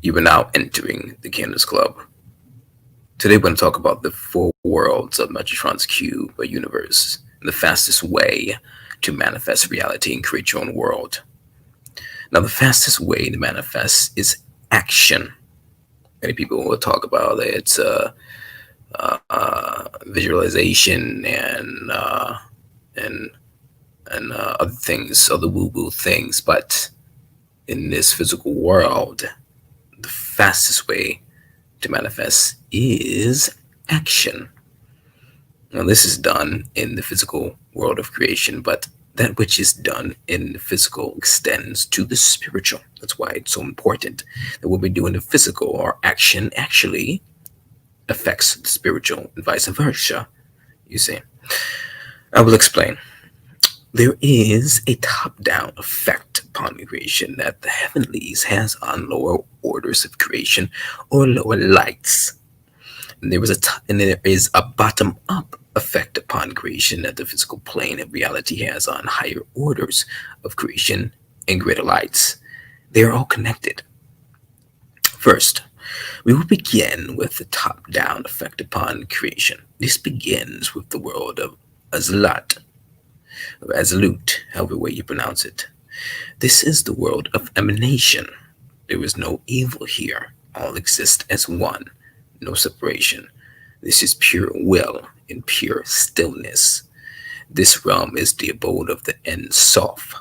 You are now entering the Canvas Club. Today we're going to talk about the four worlds of METATRONS cube or universe, and the fastest way to manifest reality and create your own world. Now, the fastest way to manifest is action. Many people will talk about it, visualization and other things, other woo-woo things, but in this physical world, the fastest way to manifest is action. Now, this is done in the physical world of creation, but that which is done in the physical extends to the spiritual. That's why it's so important that what we do in the physical or action actually affects the spiritual and vice versa. You see, I will explain. There is a top-down effect upon creation that the heavenlies has on lower orders of creation or lower lights. And there is a bottom-up effect upon creation that the physical plane of reality has on higher orders of creation and greater lights. They are all connected. First, we will begin with the top-down effect upon creation. This begins with the world of Azlat, or Azalut, however way you pronounce it. This is the world of emanation. There is no evil here. All exist as one. No separation. This is pure will in pure stillness. This realm is the abode of the Ein Sof.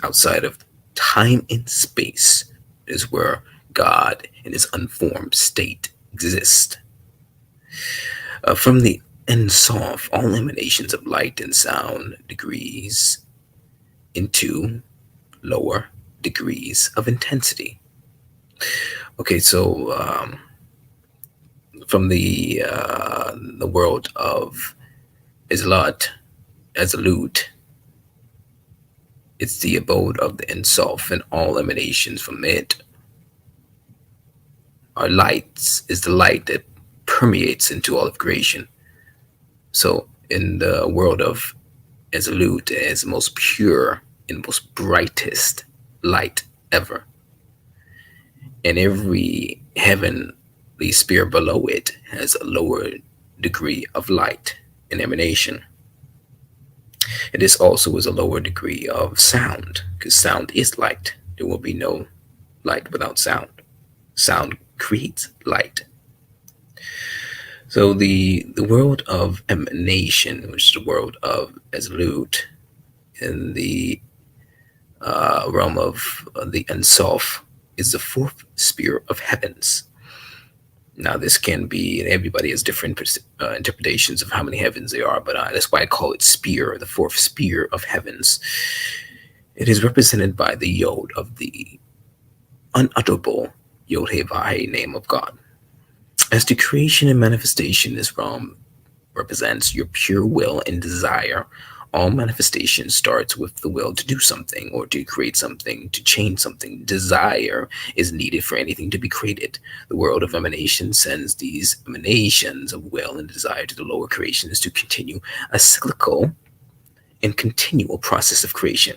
Outside of time and space is where God in his unformed state exists. From the Ein Sof, all emanations of light and sound degrees into lower degrees of intensity. Okay, so from the world of Azalut, it's the abode of the Ein Sof, and all emanations from it are lights. Is the light that permeates into all of creation. So in the world of Azalut, is the most pure and most brightest light ever, and every heavenly sphere below it has a lower degree of light and emanation. And this also is a lower degree of sound, because sound is light. There will be no light without sound. Sound creates light. So the world of emanation, which is the world of Azalut, in the realm of the Ein Sof, is the fourth sphere of heavens. Now, this can be, and everybody has different interpretations of how many heavens there are, but that's why I call it sphere, the fourth sphere of heavens. It is represented by the Yod of the unutterable Yod He Vahe name of God. As the creation and manifestation, this realm represents your pure will and desire. All manifestation starts with the will to do something or to create something, to change something. Desire is needed for anything to be created. The world of emanation sends these emanations of will and desire to the lower creations to continue a cyclical and continual process of creation.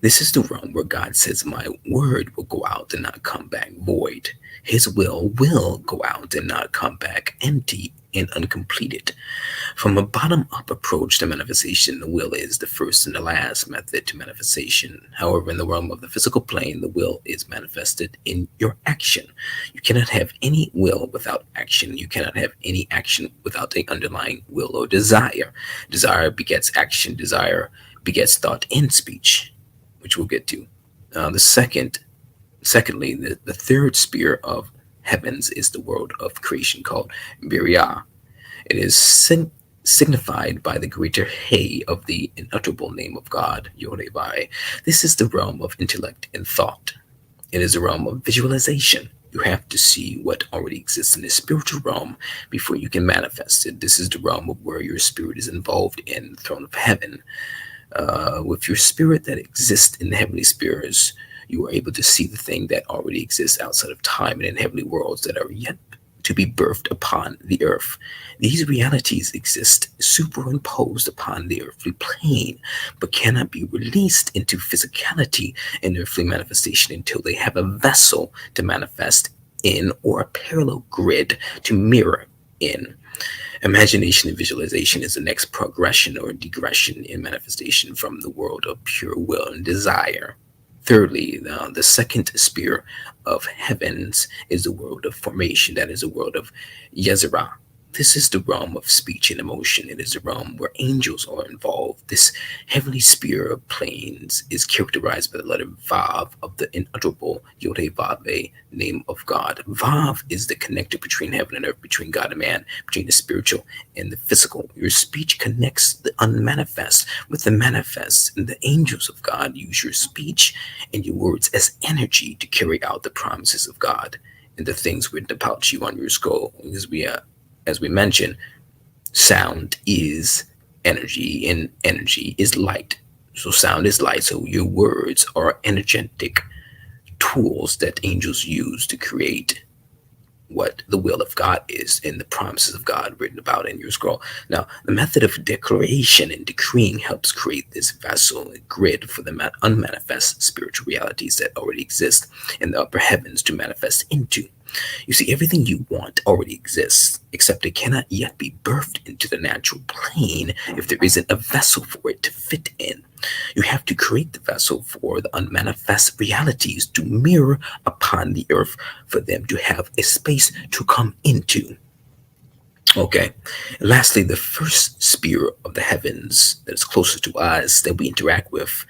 This is the realm where God says, my word will go out and not come back void. His will go out and not come back empty and uncompleted. From a bottom-up approach to manifestation, the will is the first and the last method to manifestation. However, in the realm of the physical plane, the will is manifested in your action. You cannot have any will without action. You cannot have any action without an underlying will or desire. Desire begets action. Desire begets thought and speech, which we'll get to. Secondly, the third sphere of heavens is the world of creation called Biriah. It is signified by the greater He of the unutterable name of God, Yod He Vahe. This is the realm of intellect and thought. It is a realm of visualization. You have to see what already exists in the spiritual realm before you can manifest it. This is the realm of where your spirit is involved in the throne of heaven. With your spirit that exists in the heavenly spheres, you are able to see the thing that already exists outside of time and in heavenly worlds that are yet to be birthed upon the earth. These realities exist superimposed upon the earthly plane, but cannot be released into physicality and earthly manifestation until they have a vessel to manifest in or a parallel grid to mirror in. Imagination and visualization is the next progression or digression in manifestation from the world of pure will and desire. Thirdly, the second sphere of heavens is the world of formation, that is the world of Yezerah. This is the realm of speech and emotion. It is the realm where angels are involved. This heavenly sphere of planes is characterized by the letter Vav of the inutterable Yod-He-Vav-He name of God. Vav is the connector between heaven and earth, between God and man, between the spiritual and the physical. Your speech connects the unmanifest with the manifest, and the angels of God use your speech and your words as energy to carry out the promises of God and the things written about you on your skull. As we mentioned, sound is energy and energy is light. So sound is light. So your words are energetic tools that angels use to create what the will of God is and the promises of God written about in your scroll. Now, the method of declaration and decreeing helps create this vessel and grid for the unmanifest spiritual realities that already exist in the upper heavens to manifest into. You see, everything you want already exists, except it cannot yet be birthed into the natural plane if there isn't a vessel for it to fit in. You have to create the vessel for the unmanifest realities to mirror upon the earth for them to have a space to come into. Okay. And lastly, the first sphere of the heavens that is closer to us that we interact with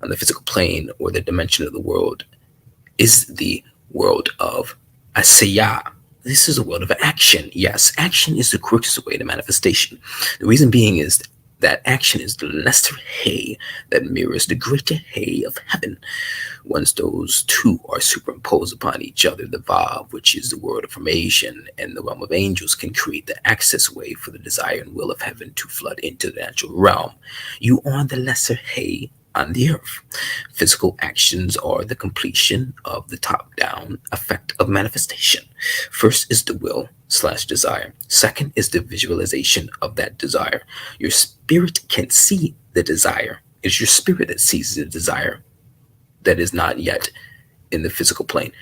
on the physical plane or the dimension of the world is the world of Asaya. This is a world of action. Yes, action is the quickest way to manifestation. The reason being is that action is the lesser hay that mirrors the greater hay of heaven. Once those two are superimposed upon each other, the Vav, which is the world of formation, and the realm of angels can create the access way for the desire and will of heaven to flood into the natural realm. You are the lesser hay on the earth. Physical actions are the completion of the top-down effect of manifestation. First is the will slash desire. Second is the visualization of that desire. Your spirit can see the desire. It's your spirit that sees the desire that is not yet in the physical plane.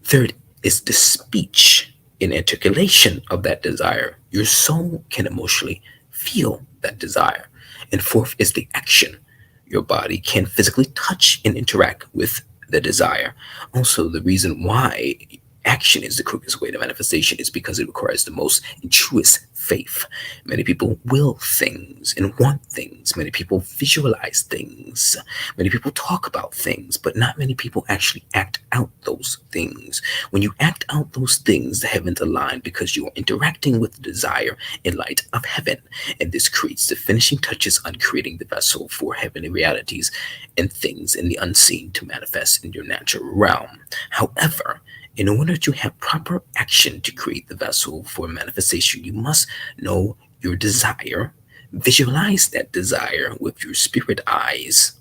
Third is the speech and articulation of that desire. Your soul can emotionally feel that desire. And fourth is the action. Your body can physically touch and interact with the desire. Also, the reason why action is the quickest way to manifestation is because it requires the most truest faith. Many people will things and want things. Many people visualize things. Many people talk about things, but not many people actually act out those things. When you act out those things, the heavens align because you are interacting with the desire in light of heaven. And this creates the finishing touches on creating the vessel for heavenly realities and things in the unseen to manifest in your natural realm. However, in order to have proper action to create the vessel for manifestation, you must know your desire, visualize that desire with your spirit eyes,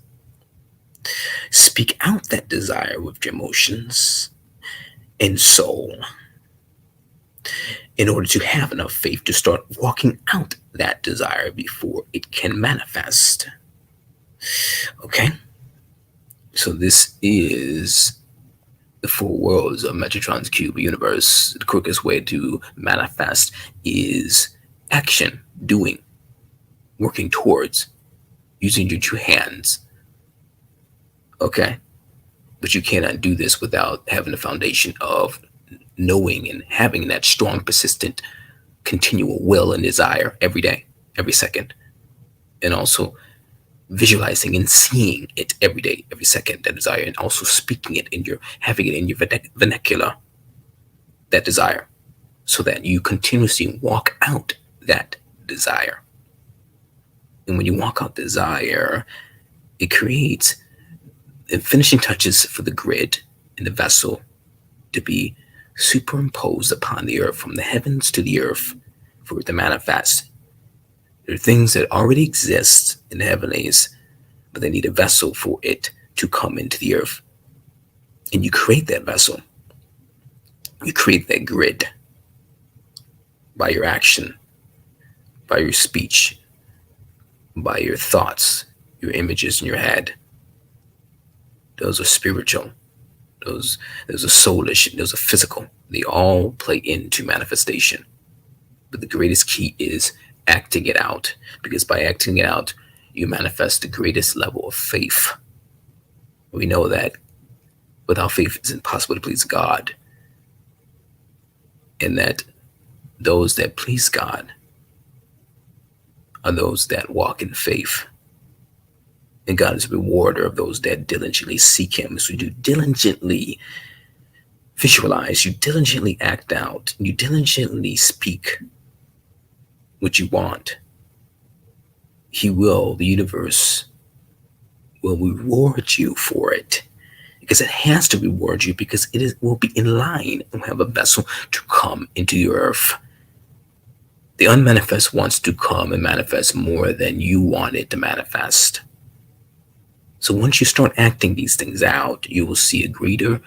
speak out that desire with your emotions and soul in order to have enough faith to start walking out that desire before it can manifest. Okay? So this is the four worlds of Metatron's cube universe. The quickest way to manifest is action, doing, working towards, using your two hands. Okay? But you cannot do this without having the foundation of knowing and having that strong, persistent, continual will and desire every day, every second. And also visualizing and seeing it every day, every second, that desire, and also speaking it in your, having it in your vernacular, that desire, so that you continuously walk out that desire. And when you walk out desire, it creates the finishing touches for the grid and the vessel to be superimposed upon the earth, from the heavens to the earth, for it to manifest. There are things that already exist in the heavenlies, but they need a vessel for it to come into the earth. And you create that vessel. You create that grid. by your action, by your speech, by your thoughts, your images in your head. Those are spiritual. Those are soulish. Those are physical. They all play into manifestation. But the greatest key is acting it out, because by acting it out, you manifest the greatest level of faith. We know that without faith, it's impossible to please God, and that those that please God are those that walk in faith. And God is a rewarder of those that diligently seek Him. So you diligently visualize, you diligently act out, you diligently speak what you want. The universe will reward you for it. Because it has to reward you, because will be in line and will have a vessel to come into the earth. The unmanifest wants to come and manifest more than you want it to manifest. So once you start acting these things out, you will see a greater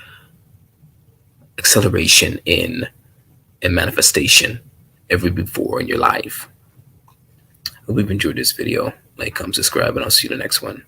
acceleration in manifestation ever before in your life. I hope you've enjoyed this video. Like, comment, subscribe, and I'll see you in the next one.